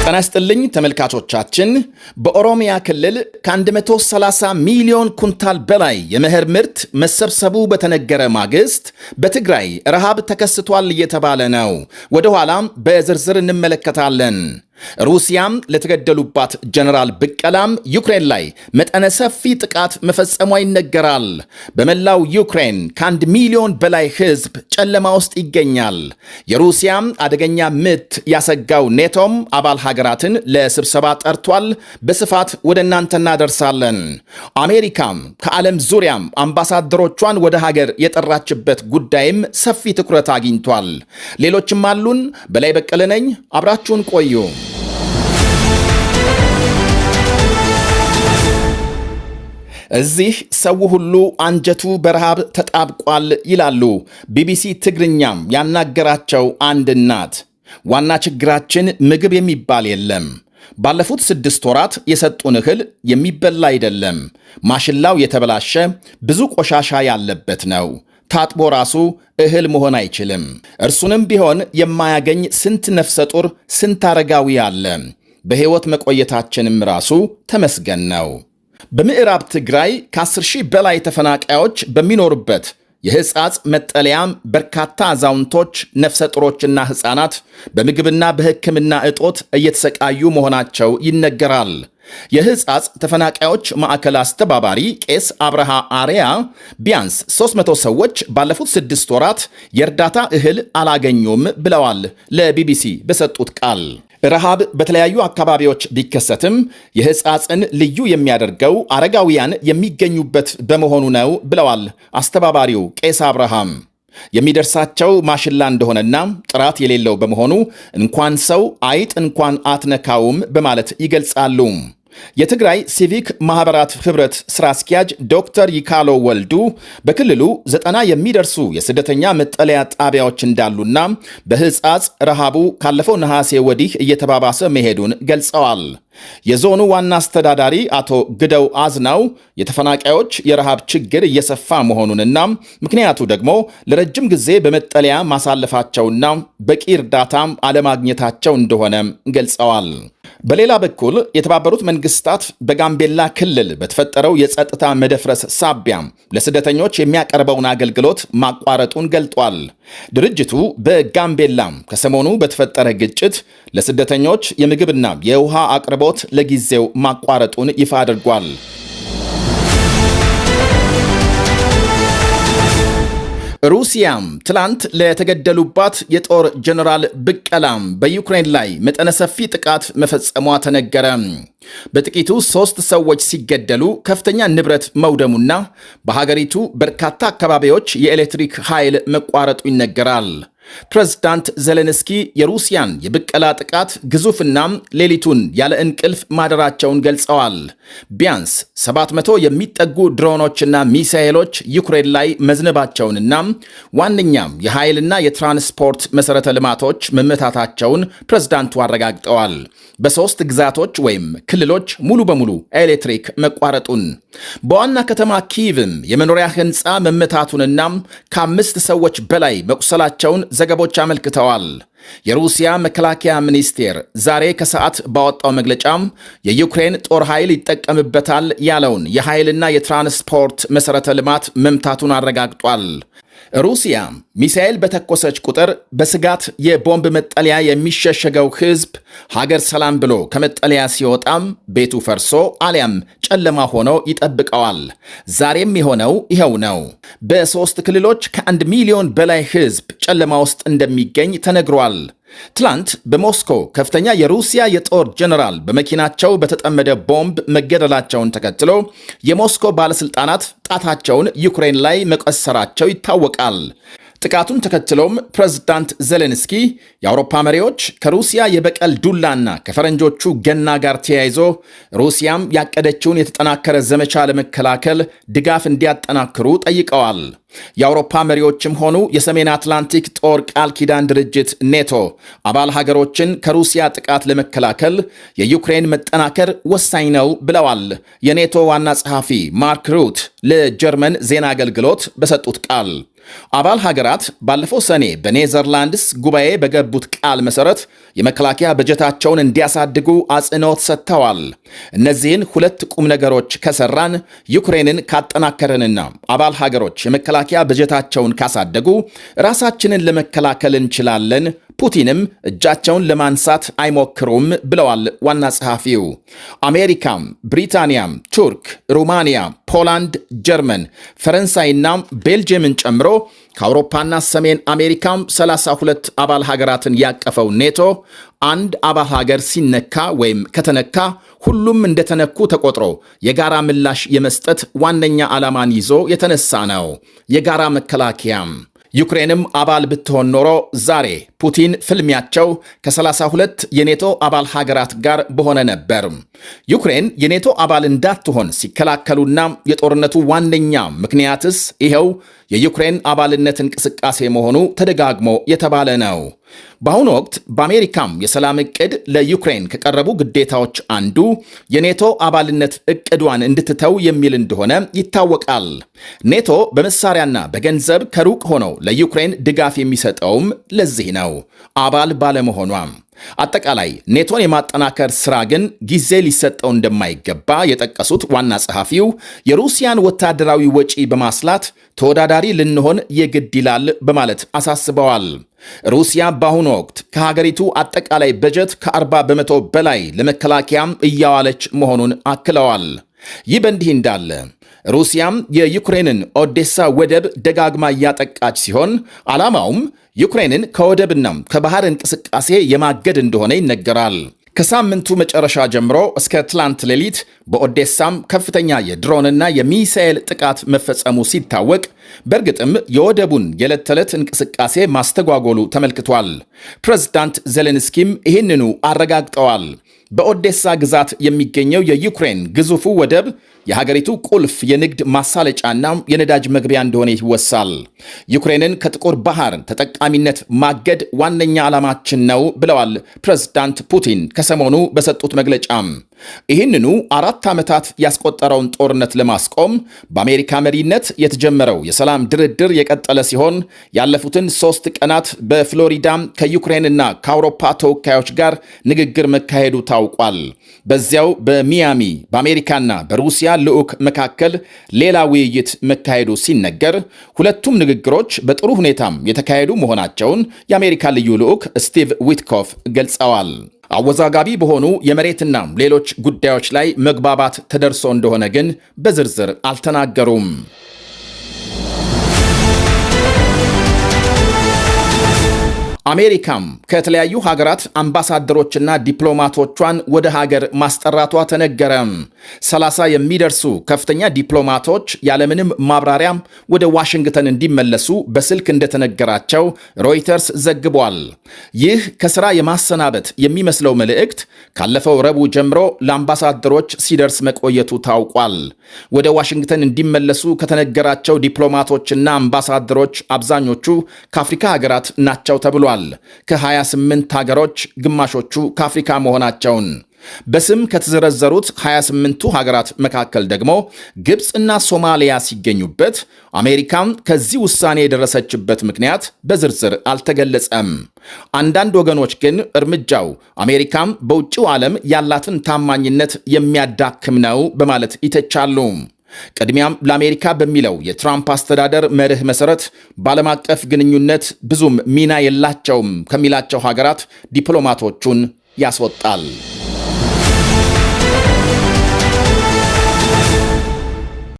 ጤና ይስጥልኝ ተመልካቾቻችን። በኦሮሚያ ክልል ከ130 ሚሊዮን ኩንታል በላይ የመኸር ምርት መሰብሰቡ በተነገረ ማግስት በትግራይ ረሃብ ተከስቷል እየተባለ ነው። ወደ ኋላም በዝርዝር እንመለከታለን። ሩሲያም ለተገደሉባት ጀነራል ብቀላም ዩክሬን ላይ መጠነ ሰፊ ጥቃት መፈጸሟ ይነገራል። በመላው ዩክሬን ከ1 ሚሊዮን በላይ ሕዝብ ጨለማ ውስጥ ይገኛል። የሩሲያም አደገኛ ምት ያሰጋው ኔቶም አባል ሀገራትን ለስብሰባ ጠርቷል። በስፋት ወደ እናንተ እናደርሳለን። አሜሪካም ከዓለም ዙሪያም አምባሳደሮቿን ወደ ሀገር የጠራችበት ጉዳይም ሰፊ ትኩረት አግኝቷል። ሌሎችም አሉን። በላይ በቀለ ነኝ። አብራችሁን ቆዩ። እዚህ ሰው ሁሉ አንጀቱ በረሃብ ተጣብቋል ይላሉ ቢቢሲ ትግርኛም ያናገራቸው አንድ እናት። ዋና ችግራችን ምግብ የሚባል የለም። ባለፉት 6 ወራት የሰጡን እህል የሚበላ አይደለም። ማሽላው የተበላሸ ብዙ ቆሻሻ ያለበት ነው። ታጥቦ ራሱ እህል መሆን አይችልም። እርሱንም ቢሆን የማያገኝ ስንት ነፍሰ ጡር፣ ስንት አረጋዊ አለ። በሕይወት መቆየታችንም ራሱ ተመስገን ነው። በምዕራብ ትግራይ ከ10 ሺህ በላይ ተፈናቃዮች በሚኖሩበት የሕፃጽ መጠለያም በርካታ አዛውንቶች፣ ነፍሰ ጡሮችና ሕፃናት በምግብና በሕክምና እጦት እየተሰቃዩ መሆናቸው ይነገራል። የሕፃጽ ተፈናቃዮች ማዕከል አስተባባሪ ቄስ አብርሃ አርያ ቢያንስ 300 ሰዎች ባለፉት 6 ወራት የእርዳታ እህል አላገኙም ብለዋል ለቢቢሲ በሰጡት ቃል። ረሃብ በተለያዩ አካባቢዎች ቢከሰትም የሕፃጽን ልዩ የሚያደርገው አረጋውያን የሚገኙበት በመሆኑ ነው ብለዋል አስተባባሪው ቄስ አብርሃም። የሚደርሳቸው ማሽላ እንደሆነና ጥራት የሌለው በመሆኑ እንኳን ሰው አይጥ እንኳን አትነካውም በማለት ይገልጻሉ። የትግራይ ሲቪክ ማህበራት ህብረት ስራ አስኪያጅ ዶክተር ይካሎ ወልዱ በክልሉ 90 የሚደርሱ የስደተኛ መጠለያ ጣቢያዎች እንዳሉና በሕፃጽ ረሃቡ ካለፈው ነሐሴ ወዲህ እየተባባሰ መሄዱን ገልጸዋል። የዞኑ ዋና አስተዳዳሪ አቶ ግደው አዝናው የተፈናቃዮች የረሃብ ችግር እየሰፋ መሆኑንና ምክንያቱ ደግሞ ለረጅም ጊዜ በመጠለያ ማሳለፋቸውና በቂ እርዳታም አለማግኘታቸው እንደሆነ ገልጸዋል። በሌላ በኩል የተባበሩት መንግስታት በጋምቤላ ክልል በተፈጠረው የጸጥታ መደፍረስ ሳቢያ ለስደተኞች የሚያቀርበውን አገልግሎት ማቋረጡን ገልጧል። ድርጅቱ በጋምቤላም ከሰሞኑ በተፈጠረ ግጭት ለስደተኞች የምግብና የውሃ አቅርቦት ለጊዜው ማቋረጡን ይፋ አድርጓል። ሩሲያም ትላንት ለተገደሉባት የጦር ጀነራል ብቀላም በዩክሬን ላይ መጠነ ሰፊ ጥቃት መፈጸሟ ተነገረ። በጥቂቱ 3 ሰዎች ሲገደሉ ከፍተኛ ንብረት መውደሙና በሀገሪቱ በርካታ አካባቢዎች የኤሌክትሪክ ኃይል መቋረጡ ይነገራል። ፕሬዝዳንት ዜሌንስኪ የሩሲያን የብቀላ ጥቃት ግዙፍና ሌሊቱን ያለ እንቅልፍ ማደራቸውን ገልጸዋል። ቢያንስ 700 የሚጠጉ ድሮኖችና ሚሳኤሎች ዩክሬን ላይ መዝነባቸውንና ዋነኛም የኃይልና የትራንስፖርት መሠረተ ልማቶች መመታታቸውን ፕሬዝዳንቱ አረጋግጠዋል። በ3 ግዛቶች ወይም ክልሎች ሙሉ በሙሉ ኤሌክትሪክ መቋረጡን፣ በዋና ከተማ ኪቭም የመኖሪያ ሕንፃ መመታቱንና ከ5 ሰዎች በላይ መቁሰላቸውን ዘገቦች አመልክተዋል። የሩሲያ መከላከያ ሚኒስቴር ዛሬ ከሰዓት ባወጣው መግለጫም የዩክሬን ጦር ኃይል ይጠቀምበታል ያለውን የኃይልና የትራንስፖርት መሠረተ ልማት መምታቱን አረጋግጧል። ሩሲያ ሚሳኤል በተኮሰች ቁጥር በስጋት የቦምብ መጠለያ የሚሸሸገው ሕዝብ ሀገር ሰላም ብሎ ከመጠለያ ሲወጣም ቤቱ ፈርሶ አሊያም ጨለማ ሆኖ ይጠብቀዋል። ዛሬም የሆነው ይኸው ነው። በ3 ክልሎች ከ1 ሚሊዮን በላይ ሕዝብ ጨለማ ውስጥ እንደሚገኝ ተነግሯል። ትላንት በሞስኮ ከፍተኛ የሩሲያ የጦር ጀነራል በመኪናቸው በተጠመደ ቦምብ መገደላቸውን ተከትሎ የሞስኮ ባለሥልጣናት ጣታቸውን ዩክሬን ላይ መቀሰራቸው ይታወቃል። ጥቃቱን ተከትሎም ፕሬዝዳንት ዜሌንስኪ የአውሮፓ መሪዎች ከሩሲያ የበቀል ዱላና ከፈረንጆቹ ገና ጋር ተያይዞ ሩሲያም ያቀደችውን የተጠናከረ ዘመቻ ለመከላከል ድጋፍ እንዲያጠናክሩ ጠይቀዋል። የአውሮፓ መሪዎችም ሆኑ የሰሜን አትላንቲክ ጦር ቃል ኪዳን ድርጅት ኔቶ አባል ሀገሮችን ከሩሲያ ጥቃት ለመከላከል የዩክሬን መጠናከር ወሳኝ ነው ብለዋል። የኔቶ ዋና ጸሐፊ ማርክ ሩት ለጀርመን ዜና አገልግሎት በሰጡት ቃል አባል ሀገራት ባለፈው ሰኔ በኔዘርላንድስ ጉባኤ በገቡት ቃል መሰረት የመከላከያ በጀታቸውን እንዲያሳድጉ አጽንኦት ሰጥተዋል። እነዚህን ሁለት ቁም ነገሮች ከሰራን ዩክሬንን ካጠናከረንና አባል ሀገሮች የመከላከያ በጀታቸውን ካሳደጉ ራሳችንን ለመከላከል እንችላለን፣ ፑቲንም እጃቸውን ለማንሳት አይሞክሩም ብለዋል ዋና ጸሐፊው። አሜሪካም፣ ብሪታንያም፣ ቱርክ፣ ሩማንያ፣ ፖላንድ፣ ጀርመን፣ ፈረንሳይና ቤልጅየምን ጨምሮ ከአውሮፓና ሰሜን አሜሪካም 32 አባል ሀገራትን ያቀፈው ኔቶ አንድ አባል ሀገር ሲነካ ወይም ከተነካ ሁሉም እንደተነኩ ተቆጥሮ የጋራ ምላሽ የመስጠት ዋነኛ ዓላማን ይዞ የተነሳ ነው። የጋራ መከላከያም ዩክሬንም አባል ብትሆን ኖሮ ዛሬ ፑቲን ፍልሚያቸው ከ32 የኔቶ አባል ሀገራት ጋር በሆነ ነበር። ዩክሬን የኔቶ አባል እንዳትሆን ሲከላከሉና የጦርነቱ ዋነኛ ምክንያትስ ይኸው የዩክሬን አባልነት እንቅስቃሴ መሆኑ ተደጋግሞ የተባለ ነው። በአሁኑ ወቅት በአሜሪካም የሰላም ዕቅድ ለዩክሬን ከቀረቡ ግዴታዎች አንዱ የኔቶ አባልነት ዕቅዷን እንድትተው የሚል እንደሆነ ይታወቃል። ኔቶ በመሳሪያና በገንዘብ ከሩቅ ሆነው ለዩክሬን ድጋፍ የሚሰጠውም ለዚህ ነው፣ አባል ባለመሆኗም። አጠቃላይ ኔቶን የማጠናከር ሥራ ግን ጊዜ ሊሰጠው እንደማይገባ የጠቀሱት ዋና ጸሐፊው የሩሲያን ወታደራዊ ወጪ በማስላት ተወዳዳሪ ልንሆን የግድ ይላል በማለት አሳስበዋል። ሩሲያ በአሁኑ ወቅት ከሀገሪቱ አጠቃላይ በጀት ከ40 በመቶ በላይ ለመከላከያም እያዋለች መሆኑን አክለዋል። ይህ በእንዲህ እንዳለ ሩሲያም የዩክሬንን ኦዴሳ ወደብ ደጋግማ እያጠቃች ሲሆን ዓላማውም ዩክሬንን ከወደብና ከባህር እንቅስቃሴ የማገድ እንደሆነ ይነገራል። ከሳምንቱ መጨረሻ ጀምሮ እስከ ትላንት ሌሊት በኦዴሳም ከፍተኛ የድሮንና የሚሳኤል ጥቃት መፈጸሙ ሲታወቅ በእርግጥም የወደቡን የዕለት ተዕለት እንቅስቃሴ ማስተጓጎሉ ተመልክቷል። ፕሬዝዳንት ዜሌንስኪም ይህንኑ አረጋግጠዋል። በኦዴሳ ግዛት የሚገኘው የዩክሬን ግዙፉ ወደብ የሀገሪቱ ቁልፍ የንግድ ማሳለጫና የነዳጅ መግቢያ እንደሆነ ይወሳል። ዩክሬንን ከጥቁር ባህር ተጠቃሚነት ማገድ ዋነኛ ዓላማችን ነው ብለዋል ፕሬዝዳንት ፑቲን ከሰሞኑ በሰጡት መግለጫም። ይህንኑ 4 ዓመታት ያስቆጠረውን ጦርነት ለማስቆም በአሜሪካ መሪነት የተጀመረው የሰላም ድርድር የቀጠለ ሲሆን ያለፉትን 3 ቀናት በፍሎሪዳ ከዩክሬንና ከአውሮፓ ተወካዮች ጋር ንግግር መካሄዱ ታውቋል። በዚያው በሚያሚ በአሜሪካና በሩሲያ ልዑክ መካከል ሌላ ውይይት መካሄዱ ሲነገር ሁለቱም ንግግሮች በጥሩ ሁኔታም የተካሄዱ መሆናቸውን የአሜሪካ ልዩ ልዑክ ስቲቭ ዊትኮፍ ገልጸዋል። አወዛጋቢ በሆኑ የመሬትና ሌሎች ጉዳዮች ላይ መግባባት ተደርሶ እንደሆነ ግን በዝርዝር አልተናገሩም። አሜሪካም ከተለያዩ ሀገራት አምባሳደሮችና ዲፕሎማቶቿን ወደ ሀገር ማስጠራቷ ተነገረም። 30 የሚደርሱ ከፍተኛ ዲፕሎማቶች ያለምንም ማብራሪያም ወደ ዋሽንግተን እንዲመለሱ በስልክ እንደተነገራቸው ሮይተርስ ዘግቧል። ይህ ከስራ የማሰናበት የሚመስለው መልእክት ካለፈው ረቡዕ ጀምሮ ለአምባሳደሮች ሲደርስ መቆየቱ ታውቋል። ወደ ዋሽንግተን እንዲመለሱ ከተነገራቸው ዲፕሎማቶችና አምባሳደሮች አብዛኞቹ ከአፍሪካ ሀገራት ናቸው ተብሏል። ከ28 ሀገሮች ግማሾቹ ከአፍሪካ መሆናቸውን በስም ከተዘረዘሩት 28ቱ ሀገራት መካከል ደግሞ ግብፅና ሶማሊያ ሲገኙበት አሜሪካም ከዚህ ውሳኔ የደረሰችበት ምክንያት በዝርዝር አልተገለጸም። አንዳንድ ወገኖች ግን እርምጃው አሜሪካም በውጭው ዓለም ያላትን ታማኝነት የሚያዳክም ነው በማለት ይተቻሉ። ቅድሚያም ለአሜሪካ በሚለው የትራምፕ አስተዳደር መርህ መሰረት በዓለም አቀፍ ግንኙነት ብዙም ሚና የላቸውም ከሚላቸው ሀገራት ዲፕሎማቶቹን ያስወጣል።